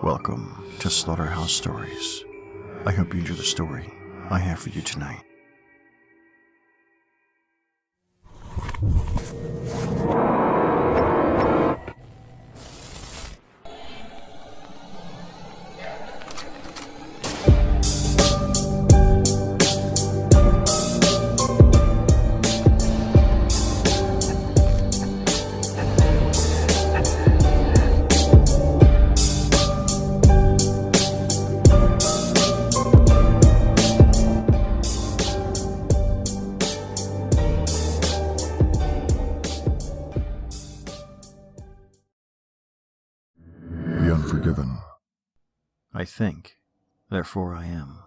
Welcome to Slaughterhouse Stories. I hope you enjoy the story I have for you tonight. Unforgiven. I think, therefore I am.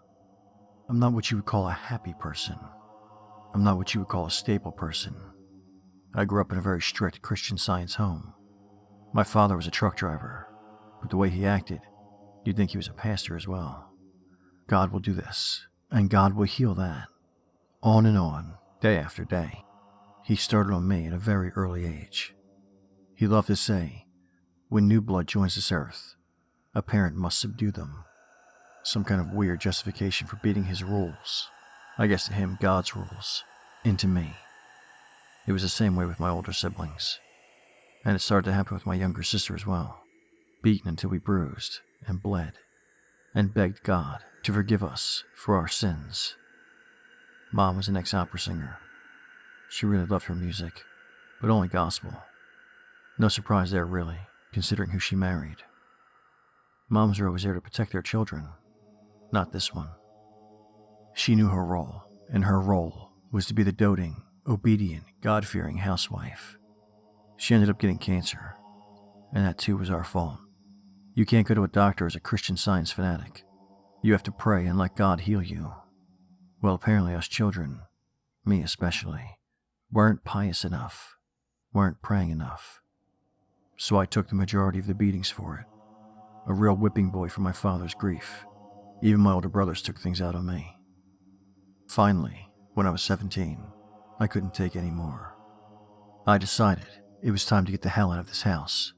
I'm not what you would call a happy person. I'm not what you would call a stable person. I grew up in a very strict Christian Science home. My father was a truck driver, but the way he acted, you'd think he was a pastor as well. God will do this, and God will heal that. On and on, day after day. He started on me at a very early age. He loved to say, when new blood joins this earth, a parent must subdue them. Some kind of weird justification for beating his rules, I guess to him God's rules, into me. It was the same way with my older siblings. And it started to happen with my younger sister as well. Beaten until we bruised and bled, and begged God to forgive us for our sins. Mom was an ex-opera singer. She really loved her music, but only gospel. No surprise there really, considering who she married. Moms are always there to protect their children. Not this one. She knew her role, and her role was to be the doting, obedient, God-fearing housewife. She ended up getting cancer, and that too was our fault. You can't go to a doctor as a Christian Science fanatic. You have to pray and let God heal you. Well, apparently us children, me especially, weren't pious enough, weren't praying enough. So I took the majority of the beatings for it. A real whipping boy for my father's grief. Even my older brothers took things out on me. Finally, when I was 17, I couldn't take any more. I decided it was time to get the hell out of this house.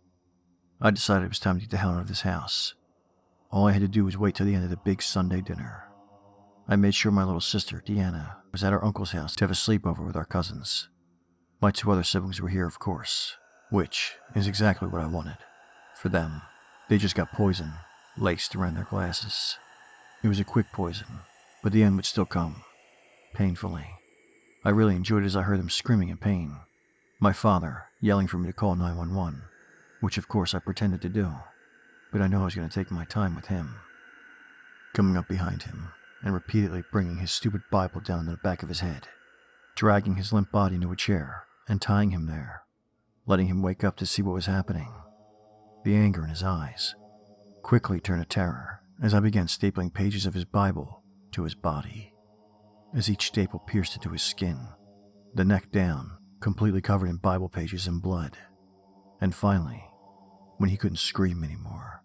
All I had to do was wait till the end of the big Sunday dinner. I made sure my little sister, Deanna, was at our uncle's house to have a sleepover with our cousins. My two other siblings were here, of course, which is exactly what I wanted. For them, they just got poison laced around their glasses. It was a quick poison, but the end would still come, painfully. I really enjoyed it as I heard them screaming in pain. My father yelling for me to call 911, which of course I pretended to do, but I knew I was going to take my time with him. Coming up behind him and repeatedly bringing his stupid Bible down to the back of his head, dragging his limp body into a chair and tying him there, letting him wake up to see what was happening. The anger in his eyes quickly turned to terror as I began stapling pages of his Bible to his body. As each staple pierced into his skin, the neck down, completely covered in Bible pages and blood. And finally, when he couldn't scream anymore,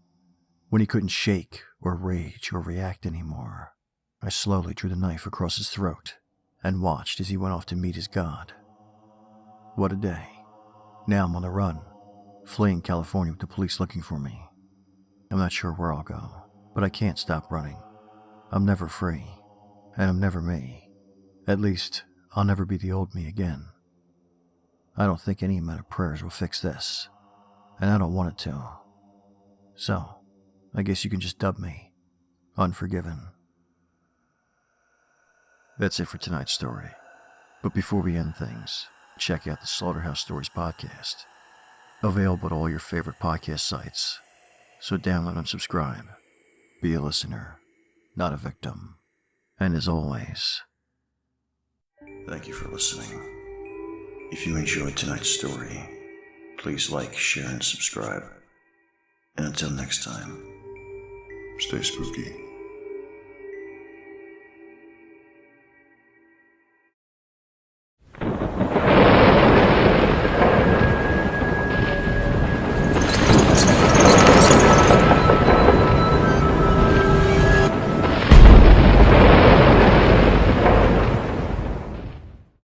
when he couldn't shake or rage or react anymore, I slowly drew the knife across his throat and watched as he went off to meet his God. What a day. Now I'm on the run, fleeing California with the police looking for me. I'm not sure where I'll go, but I can't stop running. I'm never free, and I'm never me. At least, I'll never be the old me again. I don't think any amount of prayers will fix this, and I don't want it to. So, I guess you can just dub me Unforgiven. That's it for tonight's story. But before we end things, check out the Slaughterhouse Stories podcast. Available at all your favorite podcast sites. So download and subscribe. Be a listener, not a victim. And as always, thank you for listening. If you enjoyed tonight's story, please like, share, and subscribe. And until next time, stay spooky.